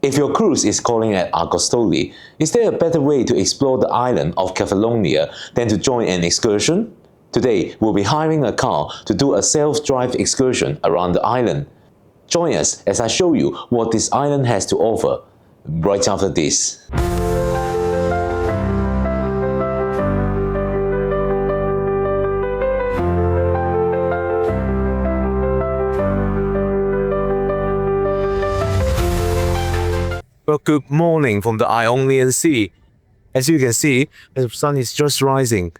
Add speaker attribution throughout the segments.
Speaker 1: If your cruise is calling at Argostoli, is there a better way to explore the island of Kefalonia than to join an excursion? Today, we'll be hiring a car to do a self-drive excursion around the island. Join us as I show you what this island has to offer, right after this. Well, good morning from the Ionian Sea. As you can see, the sun is just rising.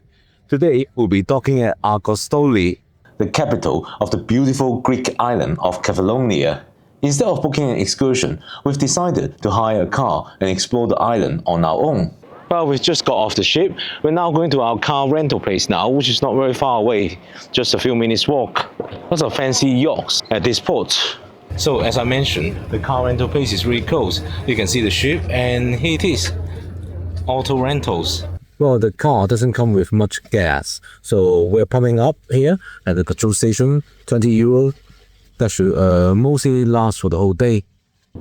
Speaker 1: Today, we'll be docking at Argostoli, the capital of the beautiful Greek island of Kefalonia. Instead of booking an excursion, we've decided to hire a car and explore the island on our own. Well, we've just got off the ship. We're now going to our car rental place now, which is not very far away, just a few minutes walk. Lots of fancy yachts at this port. So, as I mentioned, the car rental place is really close. You can see the ship, and here it is. Auto rentals. Well, the car doesn't come with much gas, so we're pumping up here at the petrol station, 20 euro. That should mostly last for the whole day.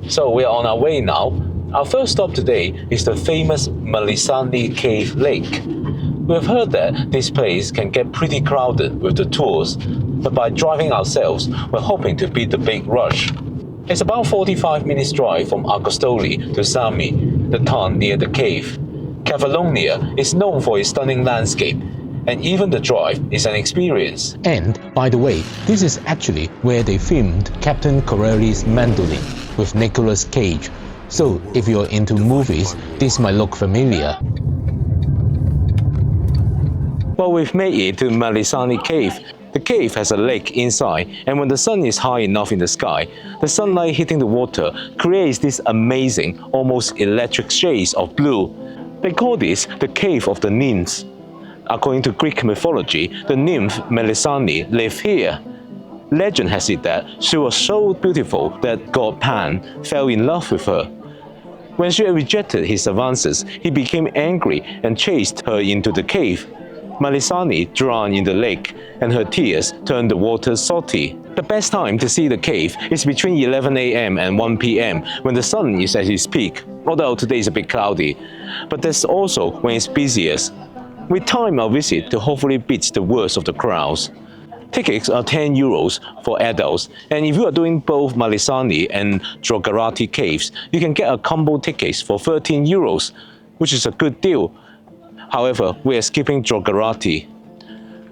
Speaker 1: So we're on our way now. Our first stop today is the famous Melissani Cave Lake. We've heard that this place can get pretty crowded with the tours, but by driving ourselves, we're hoping to beat the big rush. It's about 45 minutes drive from Argostoli to Sami, the town near the cave. Kefalonia is known for its stunning landscape, and even the drive is an experience. And, by the way, this is actually where they filmed Captain Corelli's Mandolin with Nicolas Cage. So, if you're into movies, this might look familiar. Well, we've made it to Melissani Cave. The cave has a lake inside, and when the sun is high enough in the sky, the sunlight hitting the water creates this amazing, almost electric shades of blue. They call this the Cave of the Nymphs. According to Greek mythology, the nymph Melissani lived here. Legend has it that she was so beautiful that god Pan fell in love with her. When she rejected his advances, he became angry and chased her into the cave. Melissani drowned in the lake, and her tears turned the water salty. The best time to see the cave is between 11 AM and 1 PM, when the sun is at its peak, although today is a bit cloudy. But that's also when it's busiest. We time our visit to hopefully beat the worst of the crowds. Tickets are 10 euros for adults, and if you are doing both Melissani and Drogarati caves, you can get a combo ticket for 13 euros, which is a good deal. However, we are skipping Drogarati.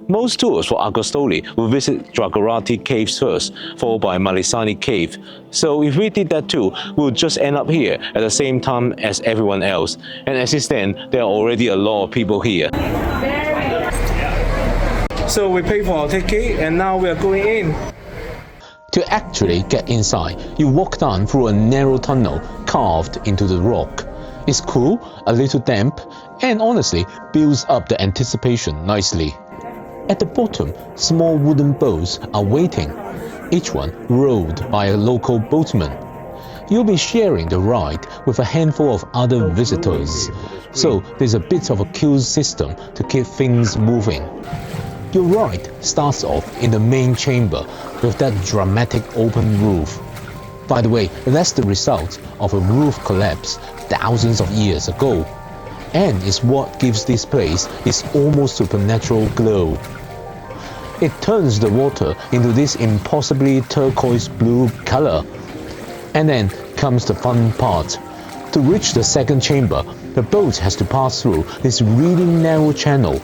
Speaker 1: Most tours for Argostoli will visit Drogarati caves first, followed by Melissani Cave. So if we did that too, we'll just end up here at the same time as everyone else. And as it stands, there are already a lot of people here. So we paid for our ticket and now we are going in. To actually get inside, you walk down through a narrow tunnel carved into the rock. It's cool, a little damp, and honestly builds up the anticipation nicely. At the bottom, small wooden boats are waiting, each one rowed by a local boatman. You'll be sharing the ride with a handful of other visitors, so there's a bit of a queue system to keep things moving. Your ride starts off in the main chamber with that dramatic open roof. By the way, that's the result of a roof collapse thousands of years ago, and is what gives this place its almost supernatural glow. It turns the water into this impossibly turquoise blue color. And then comes the fun part. To reach the second chamber, the boat has to pass through this really narrow channel,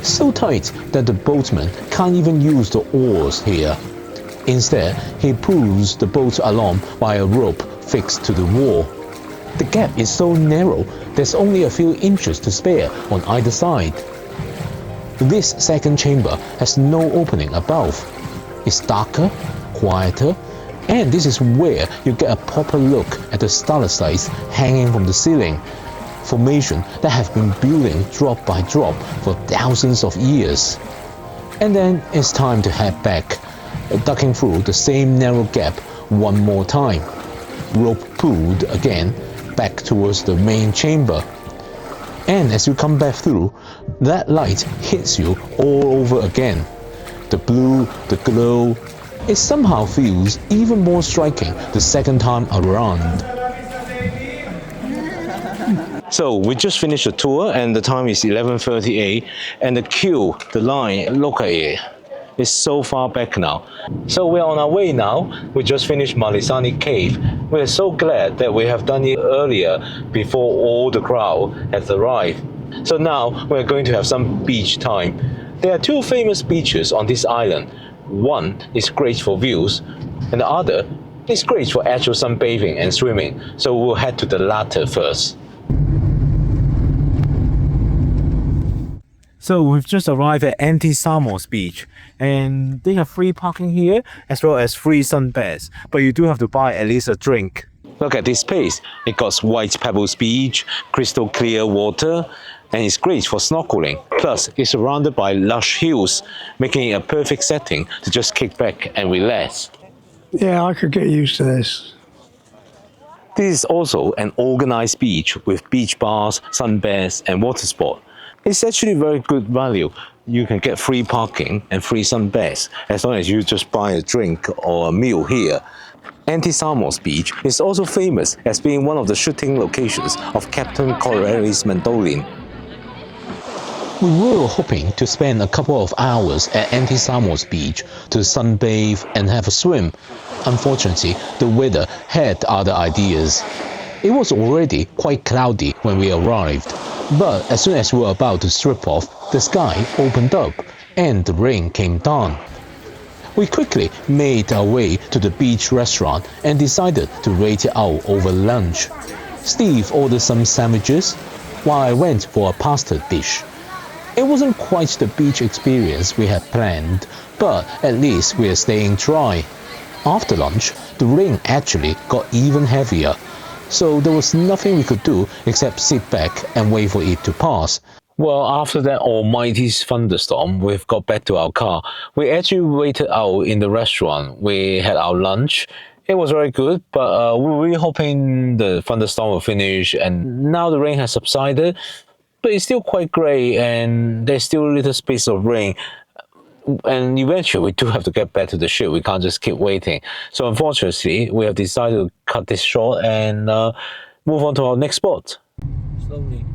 Speaker 1: so tight that the boatman can't even use the oars here. Instead, he pulls the boat along by a rope fixed to the wall. The gap is so narrow, there's only a few inches to spare on either side. This second chamber has no opening above. It's darker, quieter, and this is where you get a proper look at the stalactites hanging from the ceiling, formation that have been building drop by drop for thousands of years. And then it's time to head back, ducking through the same narrow gap one more time. Rope pulled again, back towards the main chamber. And as you come back through, that light hits you all over again. The blue, the glow, it somehow feels even more striking the second time around.
Speaker 2: So we just finished the tour and the time is 11:38 and the queue, the line, look at it. It's so far back now. So we're on our way now. We just finished Melissani Cave. We're so glad that we have done it earlier before all the crowd has arrived. So now we're going to have some beach time. There are two famous beaches on this island. One is great for views and the other is great for actual sunbathing and swimming. So we'll head to the latter first. So we've just arrived at Antisamos Beach and they have free parking here as well as free sunbaths, but you do have to buy at least a drink. Look at this place. It got white pebbles beach, crystal clear water, and it's great for snorkeling. Plus, it's surrounded by lush hills, making it a perfect setting to just kick back and relax.
Speaker 3: Yeah, I could get used to this.
Speaker 2: This is also an organized beach with beach bars, sunbaths, and water sport. It's actually very good value. You can get free parking and free sunbaths as long as you just buy a drink or a meal here. Antisamos Beach is also famous as being one of the shooting locations of Captain Corelli's Mandolin.
Speaker 1: We were hoping to spend a couple of hours at Antisamos Beach to sunbathe and have a swim. Unfortunately, the weather had other ideas. It was already quite cloudy when we arrived, but as soon as we were about to strip off, the sky opened up and the rain came down. We quickly made our way to the beach restaurant and decided to wait it out over lunch. Steve ordered some sandwiches, while I went for a pasta dish. It wasn't quite the beach experience we had planned, but at least we are staying dry. After lunch, the rain actually got even heavier, so there was nothing we could do except sit back and wait for it to pass.
Speaker 2: Well, after that almighty thunderstorm, we've got back to our car. We actually waited out in the restaurant. We had our lunch. It was very good, but we were really hoping the thunderstorm will finish, and now the rain has subsided. But it's still quite grey and there's still a little space of rain. And eventually we do have to get back to the ship. We can't just keep waiting. So unfortunately, we have decided to cut this short and move on to our next spot. Slowly.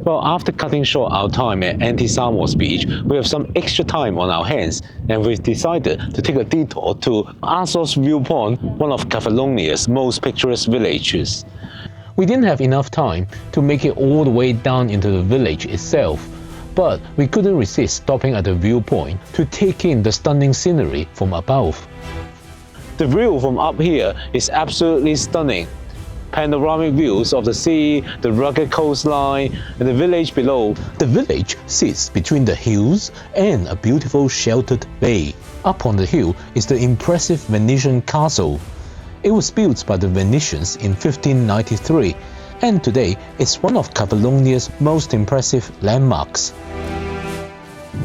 Speaker 2: Well, after cutting short our time at Antisamos Beach, we have some extra time on our hands and we've decided to take a detour to Assos Viewpoint, one of Kefalonia's most picturesque villages.
Speaker 1: We didn't have enough time to make it all the way down into the village itself, but we couldn't resist stopping at the viewpoint to take in the stunning scenery from above.
Speaker 2: The view from up here is absolutely stunning. Panoramic views of the sea, the rugged coastline, and the village below.
Speaker 1: The village sits between the hills and a beautiful sheltered bay. Up on the hill is the impressive Venetian castle. It was built by the Venetians in 1593, and today it's one of Kefalonia's most impressive landmarks.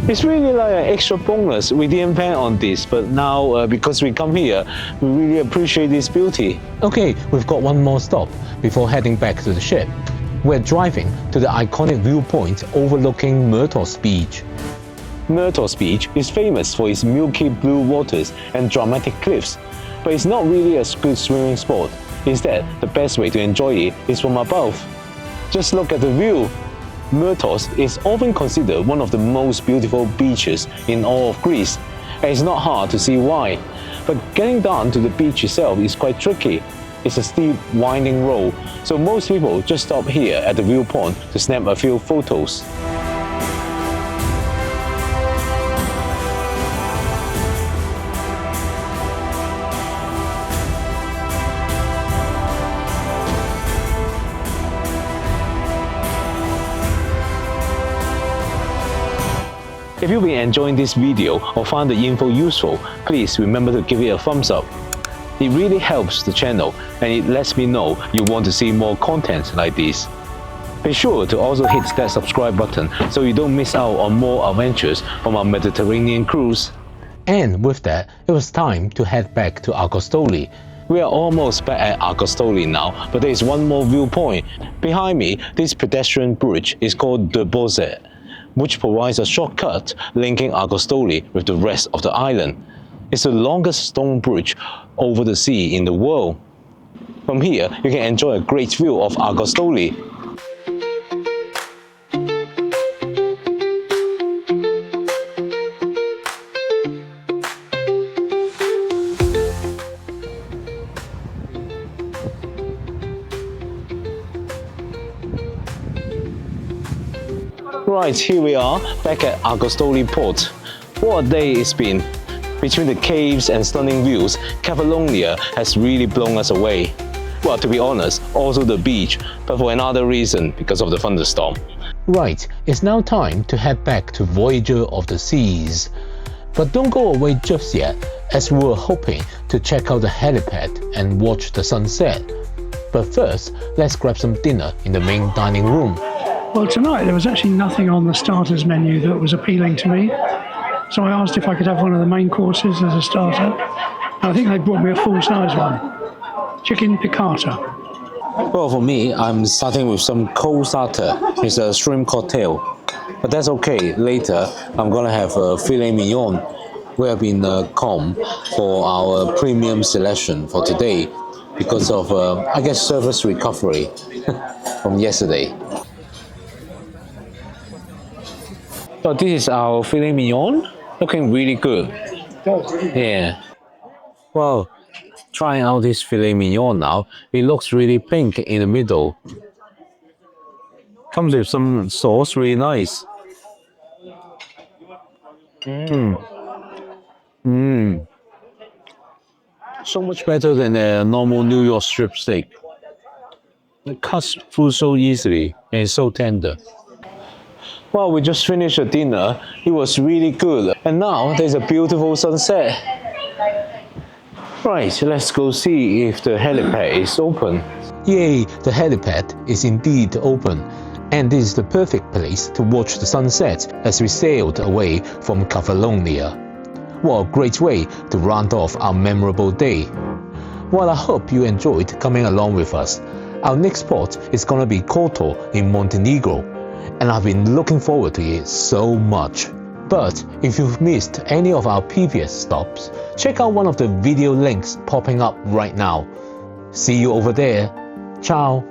Speaker 2: It's really like an extra bonus. We didn't plan on this, but now because we come here, we really appreciate this beauty.
Speaker 1: Okay, we've got one more stop before heading back to the ship. We're driving to the iconic viewpoint overlooking Myrtos Beach.
Speaker 2: Myrtos Beach is famous for its milky blue waters and dramatic cliffs, but it's not really a good swimming spot. Instead, the best way to enjoy it is from above. Just look at the view. Myrtos is often considered one of the most beautiful beaches in all of Greece, and it's not hard to see why. But getting down to the beach itself is quite tricky. It's a steep, winding road, so most people just stop here at the viewpoint to snap a few photos. If you've been enjoying this video or found the info useful, please remember to give it a thumbs up. It really helps the channel and it lets me know you want to see more content like this. Be sure to also hit that subscribe button so you don't miss out on more adventures from our Mediterranean cruise.
Speaker 1: And with that, it was time to head back to Argostoli.
Speaker 2: We are almost back at Argostoli now, but there is one more viewpoint. Behind me, this pedestrian bridge is called the Voyager. which provides a shortcut linking Argostoli with the rest of the island. It's the longest stone bridge over the sea in the world. From here, you can enjoy a great view of Argostoli. Right, here we are, back at Argostoli port. What a day it's been. Between the caves and stunning views, Kefalonia has really blown us away. Well, to be honest, also the beach, but for another reason, because of the thunderstorm.
Speaker 1: Right, it's now time to head back to Voyager of the Seas. But don't go away just yet, as we were hoping to check out the helipad and watch the sunset. But first, let's grab some dinner in the main dining room.
Speaker 3: Well, tonight there was actually nothing on the starters menu that was appealing to me. So I asked if I could have one of the main courses as a starter. And I think they brought me a full-size one. Chicken piccata.
Speaker 2: Well, for me, I'm starting with some cold starter. It's a shrimp cocktail. But that's okay. Later, I'm gonna have a filet mignon. We have been calm for our premium selection for today because of, I guess, service recovery from yesterday. So this is our filet mignon, looking really good. Yeah. Well, trying out this filet mignon now, it looks really pink in the middle. Comes with some sauce, really nice. So much better than a normal New York strip steak. It cuts through so easily and it's so tender. Well, we just finished the dinner. It was really good. And now there's a beautiful sunset. Right, let's go see if the helipad is open.
Speaker 1: Yay, the helipad is indeed open. And this is the perfect place to watch the sunset as we sailed away from Kefalonia. What a great way to round off our memorable day. Well, I hope you enjoyed coming along with us. Our next spot is gonna be Kotor in Montenegro. And I've been looking forward to it so much. But if you've missed any of our previous stops, check out one of the video links popping up right now. See you over there. Ciao.